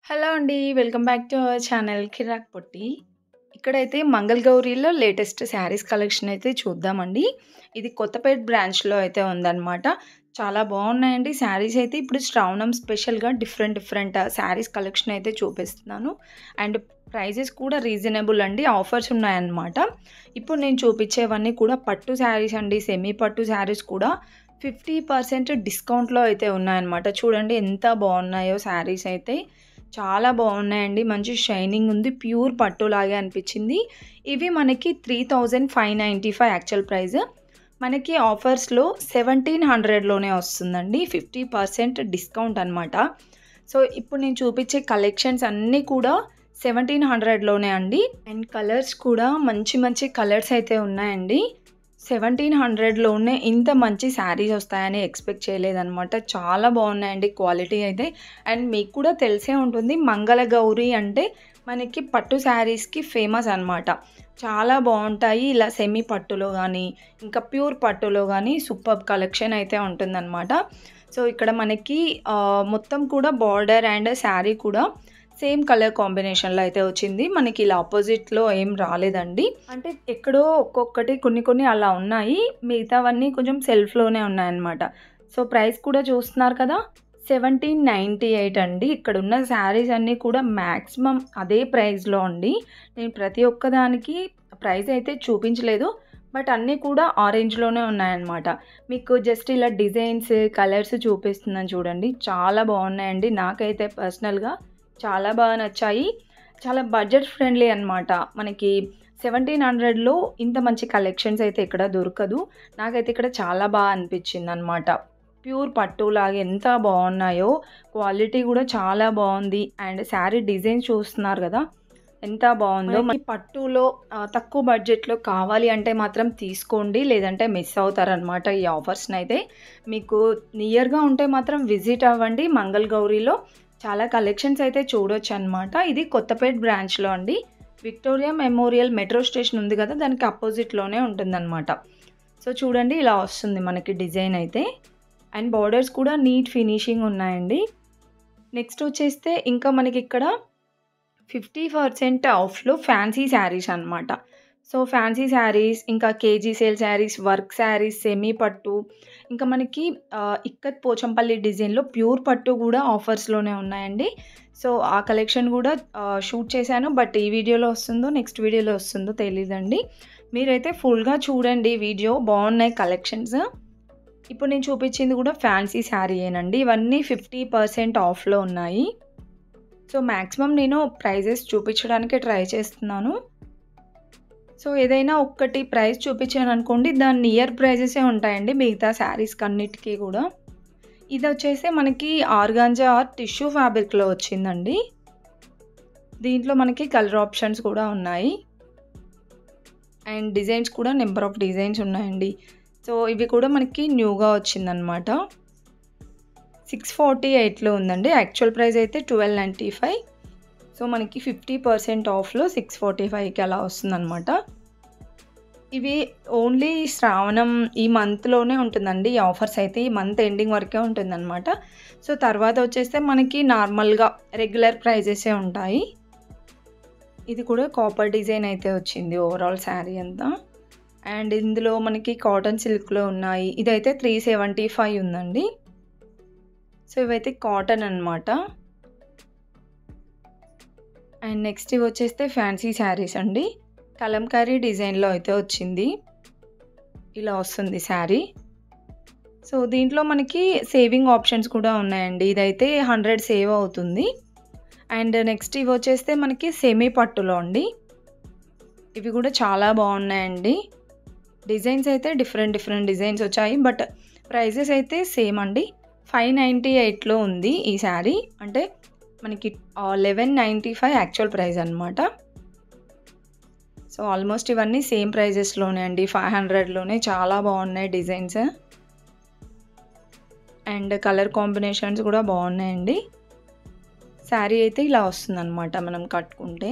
Hello అండి. Welcome back to our channel Kirak Potti. ఇక్కడైతే మంగళగౌరిలో latest saris collection అయితే చూద్దామండి. ఇది కొత్తపేట్ బ్రాంచ్‌లో అయితే ఉందనమాట. చాలా బాగున్నాయండి శారీస్ అయితే. ఇప్పుడు శ్రావణం స్పెషల్‌గా డిఫరెంట్ శారీస్ కలెక్షన్ అయితే చూపిస్తున్నాను. అండ్ ప్రైజెస్ కూడా రీజనబుల్ అండి. ఆఫర్స్ ఉన్నాయన్నమాట. ఇప్పుడు నేను చూపించేవన్నీ కూడా పట్టు శారీస్ అండి. సెమీ పట్టు శారీస్ కూడా 50% డిస్కౌంట్‌లో అయితే ఉన్నాయన్నమాట. చూడండి ఎంత బాగున్నాయో శారీస్ అయితే. చాలా బాగున్నాయండి. మంచి షైనింగ్ ఉంది. ప్యూర్ పట్టులాగే అనిపించింది. ఇవి మనకి 3595 యాక్చువల్ ప్రైస్. మనకి ఆఫర్స్‌లో 1700లోనే వస్తుందండి. 50% డిస్కౌంట్ అనమాట. సో, ఇప్పుడు నేను చూపించే కలెక్షన్స్ అన్నీ కూడా 1700లోనే అండి. అండ్ కలర్స్ కూడా మంచి కలర్స్ అయితే ఉన్నాయండి. 1700లోనే ఇంత మంచి శారీస్ వస్తాయని ఎక్స్‌పెక్ట్ చేయలేదనమాట. చాలా బాగున్నాయండి క్వాలిటీ అయితే. అండ్ మీకు కూడా తెలిసే ఉంటుంది మంగళగౌరి అంటే మనకి పట్టు శారీస్‌కి ఫేమస్ అనమాట. చాలా బాగుంటాయి. ఇలా సెమీ పట్టులో గానీ, ఇంకా ప్యూర్ పట్టులో గానీ సూపర్బ్ కలెక్షన్ అయితే ఉంటుందనమాట. సో, ఇక్కడ మనకి మొత్తం కూడా బార్డర్ అండ్ శారీ కూడా సేమ్ కలర్ కాంబినేషన్‌లో అయితే వచ్చింది. మనకి ఇలా అపోజిట్‌లో ఏం రాలేదండి. అంటే ఎక్కడో ఒక్కొక్కటి కొన్ని అలా ఉన్నాయి. మిగతావన్నీ కొంచెం సెల్ఫ్‌లోనే ఉన్నాయన్నమాట. సో, ప్రైస్ కూడా చూస్తున్నారు కదా! 1798 అండి. ఇక్కడున్న శారీస్ అన్నీ కూడా మాక్సిమం అదే ప్రైస్‌లో అండి. నేను ప్రతి ఒక్కదానికి ప్రైస్ అయితే చూపించలేదు. బట్ అన్నీ కూడా ఆరెంజ్‌లోనే ఉన్నాయన్నమాట. మీకు జస్ట్ ఇలా డిజైన్స్, కలర్స్ చూపిస్తున్నాను చూడండి. చాలా బాగున్నాయండి. నాకైతే పర్సనల్‌గా చాలా బాగా నచ్చాయి. చాలా బడ్జెట్ ఫ్రెండ్లీ అనమాట. మనకి 1700లో ఇంత మంచి కలెక్షన్స్ అయితే ఎక్కడ దొరకదు. నాకైతే ఇక్కడ చాలా బాగా అనిపించిందనమాట. ప్యూర్ పట్టులాగా ఎంత బాగున్నాయో. క్వాలిటీ కూడా చాలా బాగుంది. అండ్ శారీ డిజైన్ చూస్తున్నారు కదా! ఎంత బాగుందో. మనకి పట్టులో తక్కువ బడ్జెట్‌లో కావాలి అంటే మాత్రం తీసుకోండి. లేదంటే మిస్ అవుతారనమాట ఈ ఆఫర్స్‌నైతే. మీకు నియర్‌గా ఉంటే మాత్రం విజిట్ అవ్వండి మంగళగౌరిలో. చాలా కలెక్షన్స్ అయితే చూడొచ్చనమాట. ఇది కొత్తపేట్ బ్రాంచ్‌లో అండి. విక్టోరియా మెమోరియల్ మెట్రో స్టేషన్ ఉంది కదా! దానికి అపోజిట్‌లోనే ఉంటుందనమాట. సో, చూడండి ఇలా వస్తుంది మనకి డిజైన్ అయితే. అండ్ బోర్డర్స్ కూడా నీట్ ఫినిషింగ్ ఉన్నాయండి. నెక్స్ట్ వచ్చేస్తే ఇంకా మనకిక్కడ 50% ఆఫ్‌లో ఫ్యాన్సీ శారీస్ అనమాట. సో, ఫ్యాన్సీ శారీస్, ఇంకా KG sale saris, work saris, semi పట్టు, ఇంకా మనకి ఇక్కత్ పోచంపల్లి డిజైన్‌లో ప్యూర్ పట్టు కూడా ఆఫర్స్‌లోనే ఉన్నాయండి. సో, ఆ కలెక్షన్ కూడా షూట్ చేశాను. బట్ ఈ వీడియోలో వస్తుందో, నెక్స్ట్ వీడియోలో వస్తుందో తెలీదండి. మీరైతే ఫుల్‌గా చూడండి వీడియో. బాగున్నాయి కలెక్షన్స్. ఇప్పుడు నేను చూపించింది కూడా ఫ్యాన్సీ శారీయేనండి. ఇవన్నీ 50% ఆఫ్‌లో ఉన్నాయి. సో, మాక్సిమం నేను ప్రైజెస్ చూపించడానికే ట్రై చేస్తున్నాను. సో, ఏదైనా ఒక్కటి ప్రైస్ చూపించాననుకోండి, దాని నియర్ ప్రైజెసే ఉంటాయండి మిగతా శారీస్‌కన్నిటికి కూడా. ఇదొచ్చేసి మనకి ఆర్గాంజా ఆర్ టిష్యూ ఫ్యాబ్రిక్‌లో వచ్చిందండి. దీంట్లో మనకి కలర్ ఆప్షన్స్ కూడా ఉన్నాయి. అండ్ డిజైన్స్ కూడా నెంబర్ ఆఫ్ డిజైన్స్ ఉన్నాయండి. సో, ఇవి కూడా మనకి న్యూగా వచ్చిందనమాట. 648లో ఉందండి. యాక్చువల్ ప్రైస్ అయితే 1295. సో, మనకి 50% ఆఫ్‌లో 645కి అలా వస్తుందనమాట. ఇవి ఓన్లీ శ్రావణం ఈ మంత్‌లోనే ఉంటుందండి. ఈ ఆఫర్స్ అయితే ఈ మంత్ ఎండింగ్ వరకే ఉంటుందనమాట. సో, తర్వాత వచ్చేస్తే మనకి నార్మల్‌గా రెగ్యులర్ ప్రైజెసే ఉంటాయి. ఇది కూడా కాపర్ డిజైన్ అయితే వచ్చింది ఓవరాల్ శారీ అంతా. అండ్ ఇందులో మనకి కాటన్ సిల్క్‌లో ఉన్నాయి. ఇదైతే 375 ఉందండి. సో, ఇవైతే కాటన్ అనమాట. అండ్ నెక్స్ట్ ఇవి వచ్చేస్తే ఫ్యాన్సీ శారీస్ అండి. కలంకారీ డిజైన్‌లో అయితే వచ్చింది. ఇలా వస్తుంది శారీ. సో, దీంట్లో మనకి సేవింగ్ ఆప్షన్స్ కూడా ఉన్నాయండి. ఇదైతే 100 సేవ్ అవుతుంది. అండ్ నెక్స్ట్ ఇవి వచ్చేస్తే మనకి సెమీ పట్టులో అండి. ఇవి కూడా చాలా బాగున్నాయండి. డిజైన్స్ అయితే డిఫరెంట్ డిజైన్స్ వచ్చాయి. బట్ ప్రైజెస్ అయితే సేమ్ అండి. 598లో ఉంది ఈ శారీ. అంటే మనకి 1195 యాక్చువల్ ప్రైస్ అనమాట. సో, ఆల్మోస్ట్ ఇవన్నీ సేమ్ ప్రైజెస్‌లోనే అండి. 500లోనే చాలా బాగున్నాయి డిజైన్స్. అండ్ కలర్ కాంబినేషన్స్ కూడా బాగున్నాయండి. శారీ అయితే ఇలా వస్తుందనమాట మనం కట్టుకుంటే.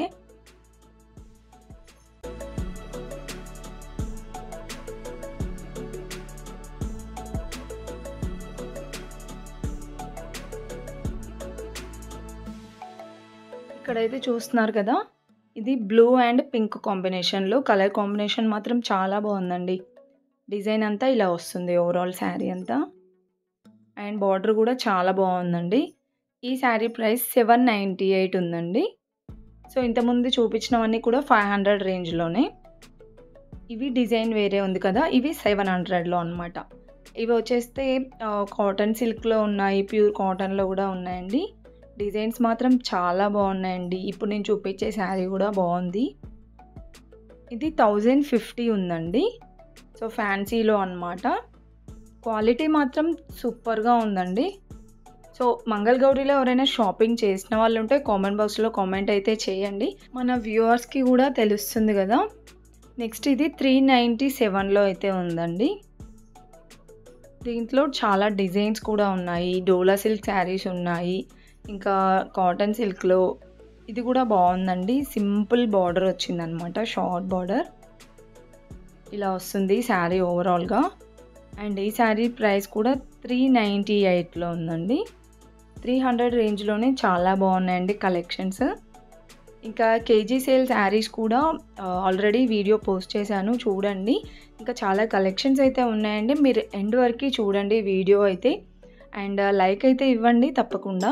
ఇక్కడైతే చూస్తున్నారు కదా! ఇది బ్లూ అండ్ పింక్ కాంబినేషన్‌లో కలర్ కాంబినేషన్ మాత్రం చాలా బావుందండి. డిజైన్ అంతా ఇలా వస్తుంది ఓవరాల్ శారీ అంతా. అండ్ బార్డర్ కూడా చాలా బావుందండి. ఈ శారీ ప్రైస్ 798 ఉందండి. సో, ఇంతకుముందు చూపించినవన్నీ కూడా 500 రేంజ్‌లోనే. ఇవి డిజైన్ వేరే ఉంది కదా! ఇవి 700లో అనమాట. ఇవి వచ్చేస్తే కాటన్ సిల్క్‌లో ఉన్నాయి. ప్యూర్ కాటన్‌లో కూడా ఉన్నాయండి. డిజైన్స్ మాత్రం చాలా బాగున్నాయండి. ఇప్పుడు నేను చూపించే శారీ కూడా బాగుంది. ఇది 1050 ఉందండి. సో, ఫ్యాన్సీలో అనమాట. క్వాలిటీ మాత్రం సూపర్‌గా ఉందండి. సో, మంగళగౌరిలో ఎవరైనా షాపింగ్ చేసిన వాళ్ళు ఉంటే కామెంట్ బాక్స్‌లో కామెంట్ అయితే చేయండి. మన వ్యూవర్స్‌కి కూడా తెలుస్తుంది కదా! నెక్స్ట్ ఇది 397లో అయితే ఉందండి. దీంట్లో చాలా డిజైన్స్ కూడా ఉన్నాయి. డోలా సిల్క్ శారీస్ ఉన్నాయి. ఇంకా కాటన్ సిల్క్‌లో ఇది కూడా బాగుందండి. సింపుల్ బార్డర్ వచ్చిందనమాట. Short border. ఇలా వస్తుంది శారీ ఓవరాల్‌గా. అండ్ ఈ శారీ ప్రైస్ కూడా 398లో ఉందండి. 300 రేంజ్‌లోనే చాలా బాగున్నాయండి కలెక్షన్స్. ఇంకా కేజీ సేల్ శారీస్ కూడా ఆల్రెడీ వీడియో పోస్ట్ చేశాను చూడండి. ఇంకా చాలా కలెక్షన్స్ అయితే ఉన్నాయండి. మీరు ఎండ్ వరకు చూడండి వీడియో అయితే. అండ్ లైక్ అయితే ఇవ్వండి తప్పకుండా.